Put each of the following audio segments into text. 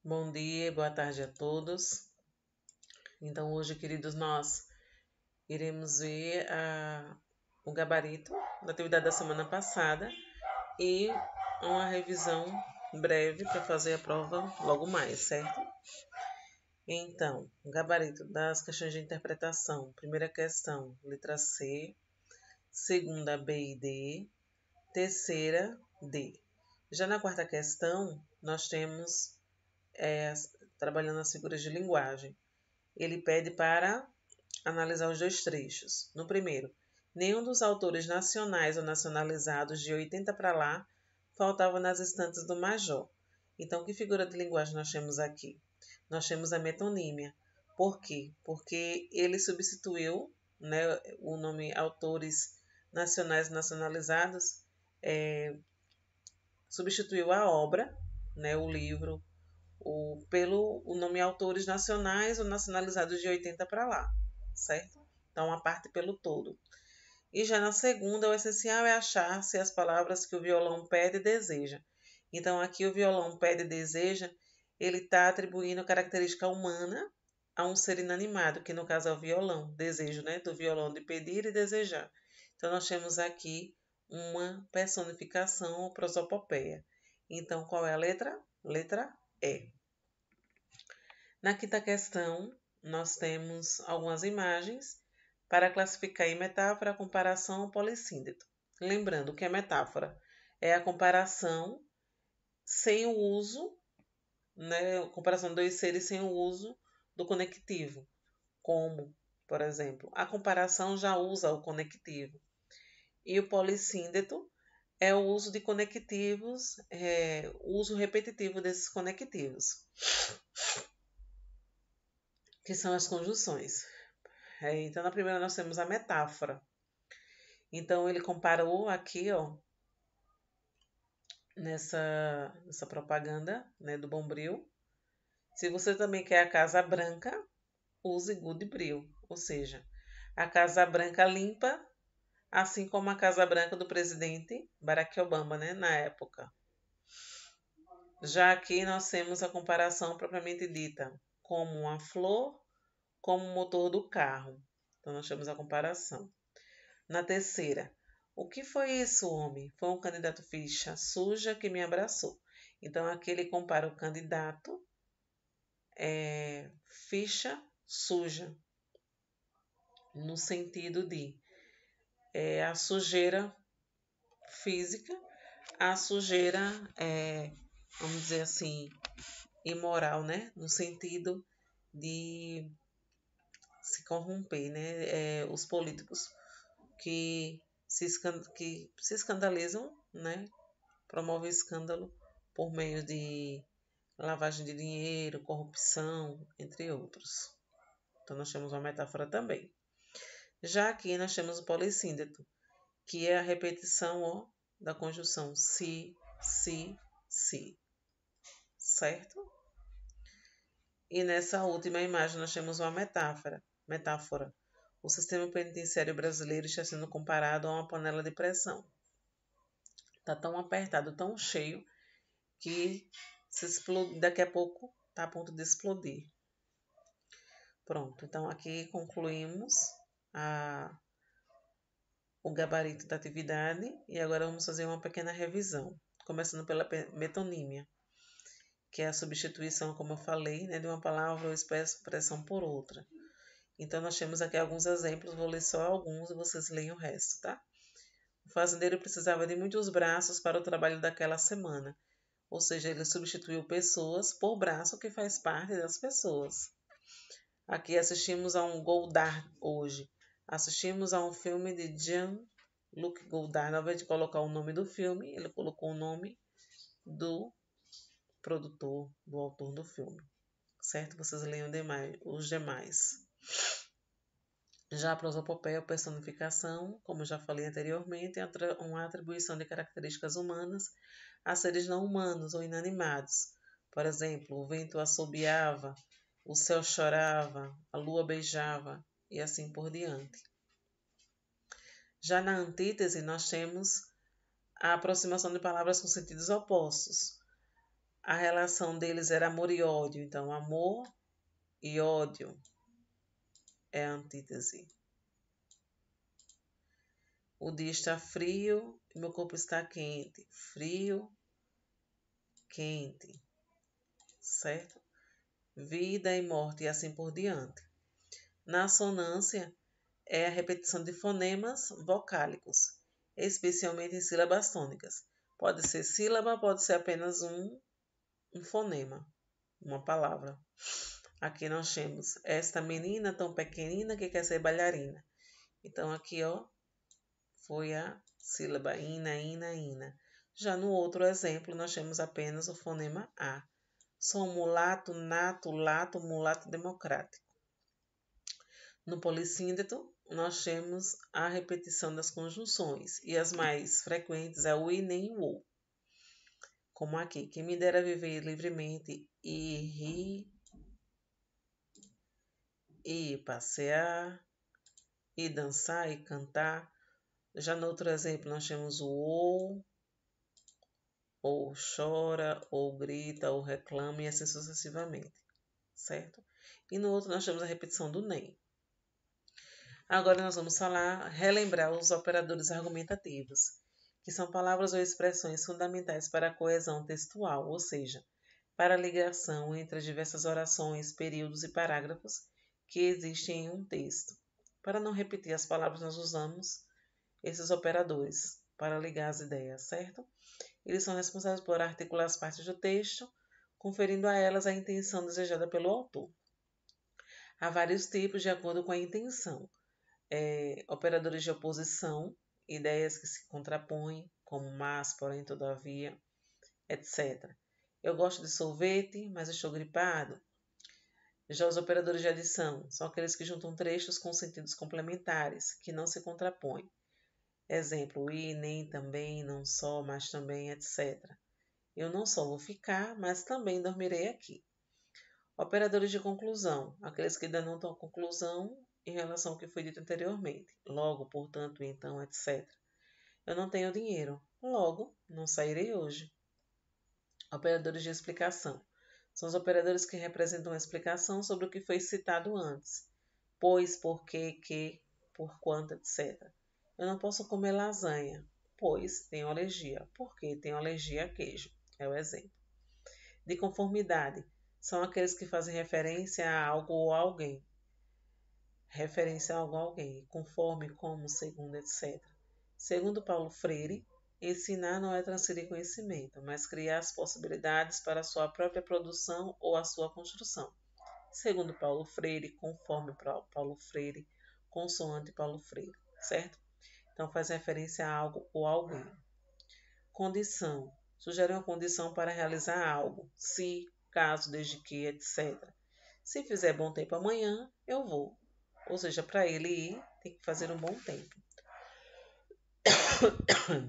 Bom dia, boa tarde a todos. Então, hoje, queridos, nós iremos ver o gabarito da atividade da semana passada e uma revisão breve para fazer a prova logo mais, certo? Então, o gabarito das questões de interpretação. Primeira questão, letra C. Segunda, B e D. Terceira, D. Já na quarta questão, nós temos trabalhando as figuras de linguagem. Ele pede para analisar os dois trechos. No primeiro, nenhum dos autores nacionais ou nacionalizados de 80 para lá faltava nas estantes do Major. Então, que figura de linguagem nós temos aqui? Nós temos a metonímia. Por quê? Porque ele substituiu, né, o nome autores nacionais e nacionalizados, substituiu a obra, né, o livro, pelo o nome autores nacionais ou nacionalizados de 80 para lá, certo? Então, a parte pelo todo. E já na segunda, o essencial é achar se as palavras que o violão pede e deseja. Então, aqui o violão pede e deseja, ele está atribuindo característica humana a um ser inanimado, que no caso é o violão, desejo, né? Do violão de pedir e desejar. Então, nós temos aqui uma personificação ou prosopopeia. Então, qual é a letra? Letra E. Na quinta questão, nós temos algumas imagens para classificar em metáfora, comparação ou polissíndeto. Lembrando que a metáfora é a comparação sem o uso, né, comparação de dois seres sem o uso do conectivo, como, por exemplo, a comparação já usa o conectivo. E o polissíndeto é o uso de conectivos, o uso repetitivo desses conectivos, que são as conjunções. Então, na primeira nós temos a metáfora. Então, ele comparou aqui, ó, nessa propaganda, né, do Bombril. Se você também quer a casa branca, use Good Bril, ou seja, a casa branca limpa, assim como a casa branca do presidente Barack Obama, né, na época. Já aqui nós temos a comparação propriamente dita, como uma flor, como o motor do carro. Então, nós temos a comparação. Na terceira, o que foi isso, homem? Foi um candidato ficha suja que me abraçou. Então, aqui ele compara o candidato ficha suja, no sentido de a sujeira física, a sujeira, vamos dizer assim, imoral, né? No sentido de se corromper, né? Os políticos que se escandalizam, né? Promovem escândalo por meio de lavagem de dinheiro, corrupção, entre outros. Então, nós temos uma metáfora também. Já aqui nós temos o polissíndeto, que é a repetição da conjunção se, certo? E nessa última imagem nós temos uma metáfora. O sistema penitenciário brasileiro está sendo comparado a uma panela de pressão. Está tão apertado, tão cheio, que daqui a pouco está a ponto de explodir. Pronto, então aqui concluímos o gabarito da atividade e agora vamos fazer uma pequena revisão, começando pela metonímia, que é a substituição, como eu falei, né, de uma palavra ou expressão por outra. Então, nós temos aqui alguns exemplos, vou ler só alguns e vocês leem o resto, tá? O fazendeiro precisava de muitos braços para o trabalho daquela semana, ou seja, ele substituiu pessoas por braço que faz parte das pessoas. Aqui assistimos a um Godard hoje. Assistimos a um filme de Jean-Luc Godard. Ao invés de colocar o nome do filme, ele colocou o nome do produtor, do autor do filme. Certo? Vocês leiam os demais. Já a prosopopeia, personificação, como já falei anteriormente, é uma atribuição de características humanas a seres não humanos ou inanimados. Por exemplo, o vento assobiava, o céu chorava, a lua beijava e assim por diante. Já na antítese, nós temos a aproximação de palavras com sentidos opostos. A relação deles era amor e ódio. Então, amor e ódio é a antítese. O dia está frio e meu corpo está quente. Frio, quente. Certo? Vida e morte e assim por diante. Na assonância, é a repetição de fonemas vocálicos, especialmente em sílabas tônicas. Pode ser sílaba, pode ser apenas um fonema, uma palavra. Aqui nós temos esta menina tão pequenina que quer ser bailarina. Então aqui, ó, foi a sílaba ina, ina, ina. Já no outro exemplo, nós temos apenas o fonema A. Sou mulato, nato, lato, mulato democrático. No polissíndeto, nós temos a repetição das conjunções, e as mais frequentes é o e nem o ou. Como aqui, quem me dera viver livremente e rir, e passear, e dançar e cantar. Já no outro exemplo, nós temos o ou chora, ou grita, ou reclama, e assim sucessivamente, certo? E no outro, nós temos a repetição do nem. Agora nós vamos relembrar os operadores argumentativos, que são palavras ou expressões fundamentais para a coesão textual, ou seja, para a ligação entre as diversas orações, períodos e parágrafos que existem em um texto. Para não repetir as palavras, nós usamos esses operadores para ligar as ideias, certo? Eles são responsáveis por articular as partes do texto, conferindo a elas a intenção desejada pelo autor. Há vários tipos de acordo com a intenção. Operadores de oposição, ideias que se contrapõem, como mas, porém, todavia, etc. Eu gosto de sorvete, mas estou gripado. Já os operadores de adição são aqueles que juntam trechos com sentidos complementares, que não se contrapõem. Exemplo, e, nem, também, não só, mas também, etc. Eu não só vou ficar, mas também dormirei aqui. Operadores de conclusão, aqueles que denotam a conclusão em relação ao que foi dito anteriormente. Logo, portanto, então, etc. Eu não tenho dinheiro. Logo, não sairei hoje. Operadores de explicação. São os operadores que representam a explicação sobre o que foi citado antes. Pois, porque, que, por quanto, etc. Eu não posso comer lasanha, pois tenho alergia. Porque tenho alergia a queijo. É o exemplo. De conformidade. São aqueles que fazem referência a algo ou a alguém. Referência a algo ou alguém. Conforme, como, segundo, etc. Segundo Paulo Freire, ensinar não é transferir conhecimento, mas criar as possibilidades para a sua própria produção ou a sua construção. Segundo Paulo Freire, conforme Paulo Freire, consoante Paulo Freire, certo? Então faz referência a algo ou alguém. Condição. Sugere uma condição para realizar algo. Se, caso, desde que, etc. Se fizer bom tempo amanhã, eu vou. Ou seja, para ele ir, tem que fazer um bom tempo.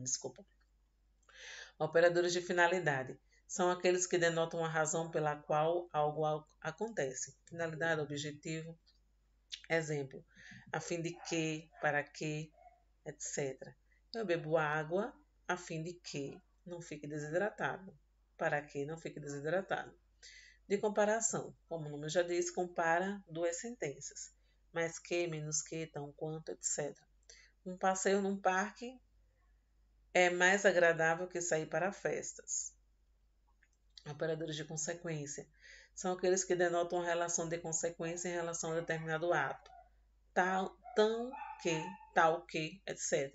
Desculpa. Operadores de finalidade. São aqueles que denotam a razão pela qual algo acontece. Finalidade, objetivo. Exemplo. A fim de que, para que, etc. Eu bebo água a fim de que não fique desidratado. Para que não fique desidratado. De comparação. Como o nome já diz, compara duas sentenças. Mais que, menos que, tão quanto, etc. Um passeio num parque é mais agradável que sair para festas. Operadores de consequência. São aqueles que denotam a relação de consequência em relação a determinado ato. Tal, tão que, tal que, etc.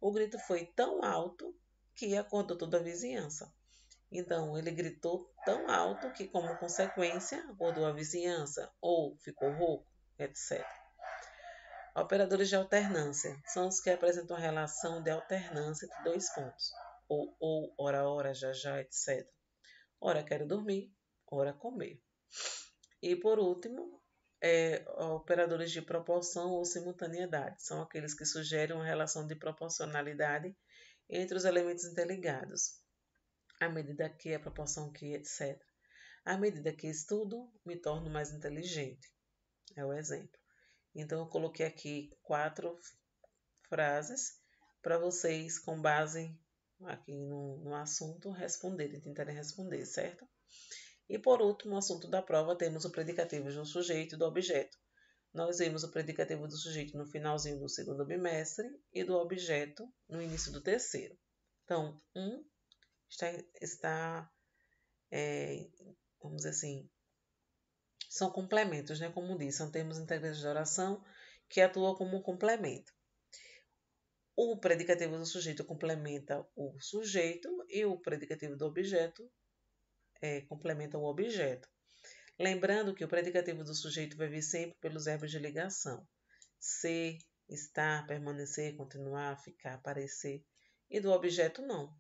O grito foi tão alto que acordou toda a vizinhança. Então, ele gritou tão alto que, como consequência, acordou a vizinhança, ou ficou rouco, etc. Operadores de alternância são os que apresentam a relação de alternância entre dois pontos, ou, ora, já, etc. Ora quero dormir, ora comer. E por último, operadores de proporção ou simultaneidade. São aqueles que sugerem uma relação de proporcionalidade entre os elementos interligados. À medida que, a proporção que, etc. À medida que estudo, me torno mais inteligente. É o exemplo. Então, eu coloquei aqui 4 frases para vocês, com base aqui no assunto, tentarem responder, certo? E por último, o assunto da prova, temos o predicativo do sujeito e do objeto. Nós vimos o predicativo do sujeito no finalzinho do segundo bimestre e do objeto no início do terceiro. Então, está vamos dizer assim, são complementos, né? Como disse, são termos integrantes de oração que atuam como um complemento. O predicativo do sujeito complementa o sujeito e o predicativo do objeto complementa o objeto. Lembrando que o predicativo do sujeito vai vir sempre pelos verbos de ligação. Ser, estar, permanecer, continuar, ficar, parecer. E do objeto, não.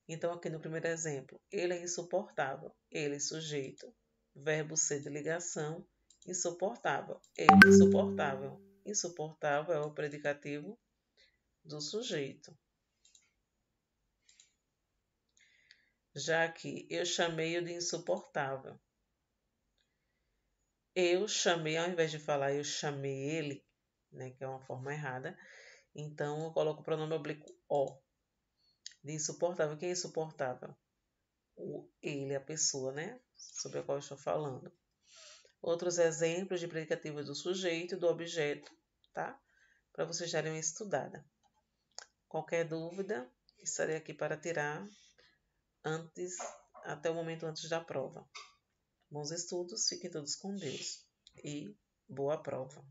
Então, aqui no primeiro exemplo, ele é insuportável. Ele, sujeito. Verbo ser de ligação. Insuportável. Ele, insuportável. Insuportável é o predicativo do sujeito. Já que eu chamei-o de insuportável. Eu chamei, ao invés de falar eu chamei ele, né, que é uma forma errada, então eu coloco o pronome oblíquo o. De insuportável. Quem é insuportável? Ele, a pessoa, né, sobre a qual eu estou falando. Outros exemplos de predicativo do sujeito e do objeto, tá? Para vocês darem uma estudada. Qualquer dúvida, estarei aqui para tirar até o momento antes da prova. Bons estudos, fiquem todos com Deus e boa prova.